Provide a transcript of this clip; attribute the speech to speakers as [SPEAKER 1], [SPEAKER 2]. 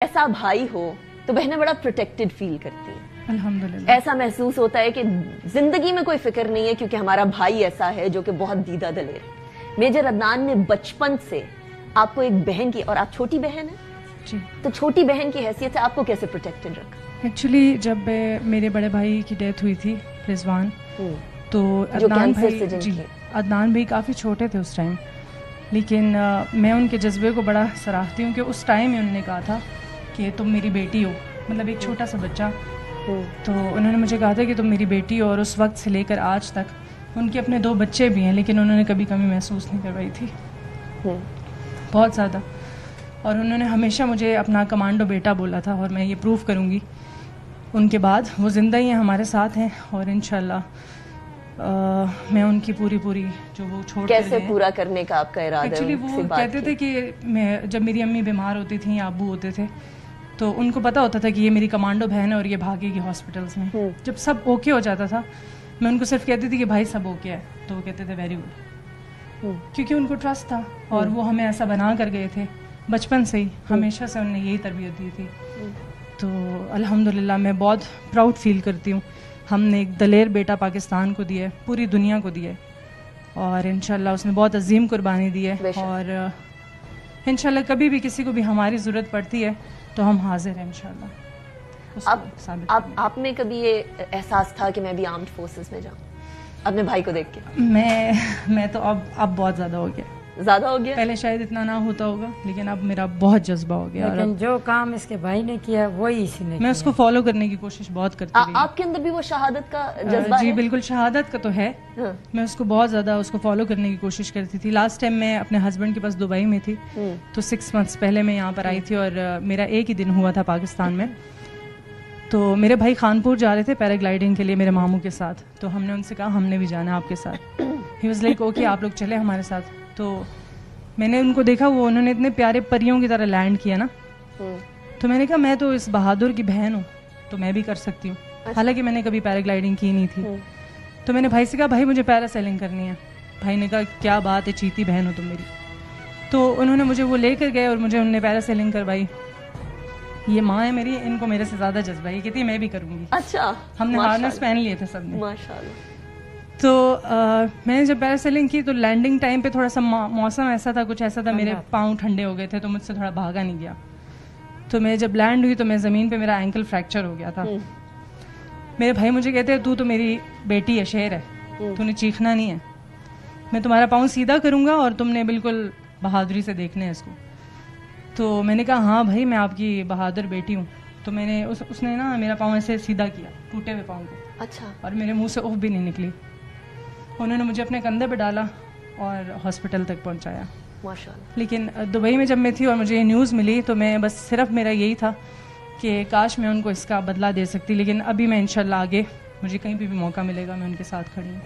[SPEAKER 1] ایسا بھائی ہو تو بہنیں بڑا پروٹیکٹڈ فیل کرتی ہیں.
[SPEAKER 2] الحمدللہ.
[SPEAKER 1] ایسا محسوس ہوتا ہے کہ زندگی میں کوئی فکر نہیں ہے کیونکہ ہمارا بھائی ایسا ہے جو کہ بہت دیدہ دلیر ہے. میجر عدنان نے بچپن سے آپ کو ایک بہن کی، اور آپ چھوٹی بہن ہیں
[SPEAKER 2] جی،
[SPEAKER 1] تو چھوٹی بہن کی حیثیت سے آپ کو کیسے پروٹیکٹڈ رکھا؟
[SPEAKER 2] ایکچولی جب میرے بڑے بھائی کی ڈیتھ ہوئی تھی رضوان، تو
[SPEAKER 1] جو
[SPEAKER 2] عدنان
[SPEAKER 1] کینسر سے
[SPEAKER 2] بھائی،
[SPEAKER 1] جن
[SPEAKER 2] جی
[SPEAKER 1] کی،
[SPEAKER 2] عدنان بھائی کافی چھوٹے تھے اس ٹائم، لیکن میں ان کے جذبے کو بڑا سراہتی ہوں کہ اس ٹائم ہی انہوں نے کہا تھا کہ تم میری بیٹی ہو، مطلب ایک چھوٹا سا بچہ. تو انہوں نے مجھے کہا تھا کہ تم میری بیٹی ہو، اور اس وقت سے لے کر آج تک ان کے اپنے 2 بچے بھی ہیں لیکن انہوں نے کبھی کمی محسوس نہیں کروائی تھی بہت زیادہ. اور انہوں نے ہمیشہ مجھے اپنا کمانڈو بیٹا بولا تھا، اور میں یہ پروف کروں گی ان کے بعد وہ زندہ ہی ہیں، ہمارے ساتھ ہیں، اور انشاءاللہ میں ان کی پوری جو وہ چھوڑ کر
[SPEAKER 1] کیسے
[SPEAKER 2] گئے
[SPEAKER 1] پورا کرنے کا آپ کا ارادہ ہے؟
[SPEAKER 2] ایکچولی وہ کہتے تھے کہ جب میری امی بیمار ہوتی تھیں یا ابو ہوتے تھے تو ان کو پتا ہوتا تھا کہ یہ میری کمانڈو بہن ہے اور یہ بھاگے گی ہاسپٹلس میں. جب سب اوکے ہو جاتا تھا میں ان کو صرف کہتی تھی کہ بھائی سب اوکے ہے، تو وہ کہتے تھے ویری گڈ، کیونکہ ان کو ٹرسٹ تھا اور وہ ہمیں ایسا بنا کر گئے تھے بچپن سے ہی، ہمیشہ سے انہوں نے یہی تربیت دی تھی. تو الحمدللہ میں بہت پراؤڈ فیل کرتی ہوں. ہم نے ایک دلیر بیٹا پاکستان کو دیا ہے، پوری دنیا کو دیا ہے، اور انشاءاللہ اس نے بہت عظیم قربانی دی ہے، اور انشاءاللہ کبھی بھی کسی کو بھی ہماری ضرورت پڑتی ہے تو ہم حاضر ہیں انشاءاللہ.
[SPEAKER 1] آپ میں کبھی یہ احساس تھا کہ میں بھی آرمڈ فورسز میں جاؤں اپنے بھائی کو دیکھ کے؟
[SPEAKER 2] میں تو اب بہت زیادہ ہو گیا،
[SPEAKER 1] زیادہ ہو گیا.
[SPEAKER 2] پہلے شاید اتنا نہ ہوتا ہوگا لیکن اب میرا بہت جذبہ ہو گیا،
[SPEAKER 3] لیکن جو کام اس کے بھائی نے کیا وہی اسی نے
[SPEAKER 2] میں اس کو فالو کرنے کی کوشش بہت کرتی رہی.
[SPEAKER 1] آپ کے اندر بھی وہ شہادت کا جذبہ ہے؟
[SPEAKER 2] جی بالکل، شہادت کا تو ہے. میں اس کو بہت زیادہ اس کو فالو کرنے کی کوشش کرتی تھی. لاسٹ ٹائم میں اپنے ہسبینڈ کے پاس دبئی میں تھی تو 6 months پہلے میں یہاں پر آئی تھی، اور میرا ایک ہی دن ہوا تھا پاکستان میں. تو میرے بھائی خانپور جا رہے تھے پیراگلائڈنگ کے لیے میرے ماموں کے ساتھ، تو ہم نے ان سے کہا ہم نے بھی جانا ہے آپ کے ساتھ. ہی واز لائک اوکے آپ لوگ چلے ہمارے ساتھ. تو میں نے ان کو دیکھا، وہ انہوں نے اتنے پیارے پریوں کی طرح لینڈ کیا نا، تو میں نے کہا میں تو اس بہادر کی بہن ہوں تو میں بھی کر سکتی ہوں، حالانکہ میں نے کبھی پیراگلائڈنگ کی نہیں تھی. تو میں نے بھائی سے کہا بھائی مجھے پیرا سیلنگ کرنی ہے. بھائی نے کہا کیا بات ہے، چیتی بہن ہو تم میری. تو انہوں نے مجھے وہ لے کر گئے اور مجھے انہوں نے پیرا سیلنگ کروائی. یہ ماں ہے میری، ان کو میرے سے زیادہ جذبہ ہے، یہ کہتی ہے میں بھی کروں گی.
[SPEAKER 1] اچھا،
[SPEAKER 2] ہم نے ہارنس پہن لیے تھے سب نے.
[SPEAKER 1] ماشاءاللہ.
[SPEAKER 2] تو میں نے جب پیرا سیلنگ کی تو لینڈنگ ٹائم پہ تھوڑا سا موسم ایسا تھا، کچھ ایسا تھا، میرے پاؤں ٹھنڈے ہو گئے تھے تو مجھ سے تھوڑا بھاگا نہیں گیا. تو میں جب لینڈ ہوئی تو میں زمین پہ میرا اینکل فریکچر ہو گیا تھا. میرے بھائی مجھے کہتے ہیں تو میری بیٹی ہے، شیر ہے، تو نے چیخنا نہیں ہے، میں تمہارا پاؤں سیدھا کروں گا اور تم نے بالکل بہادری سے دیکھنا ہے اس کو. تو میں نے کہا ہاں بھائی میں آپ کی بہادر بیٹی ہوں. تو میں نے اس نے نا میرا پاؤں ایسے سیدھا کیا، ٹوٹے ہوئے پاؤں کو.
[SPEAKER 1] اچھا.
[SPEAKER 2] اور میرے منہ سے اوف بھی نہیں نکلی. انہوں نے مجھے اپنے کندھے پہ ڈالا اور ہاسپٹل تک پہنچایا.
[SPEAKER 1] ماشاءاللہ.
[SPEAKER 2] لیکن دبئی میں جب میں تھی اور مجھے یہ نیوز ملی تو میں بس صرف میرا یہی تھا کہ کاش میں ان کو اس کا بدلہ دے سکتی، لیکن ابھی میں انشاءاللہ آگے مجھے کہیں بھی موقع ملے گا میں ان کے ساتھ کھڑی ہوں.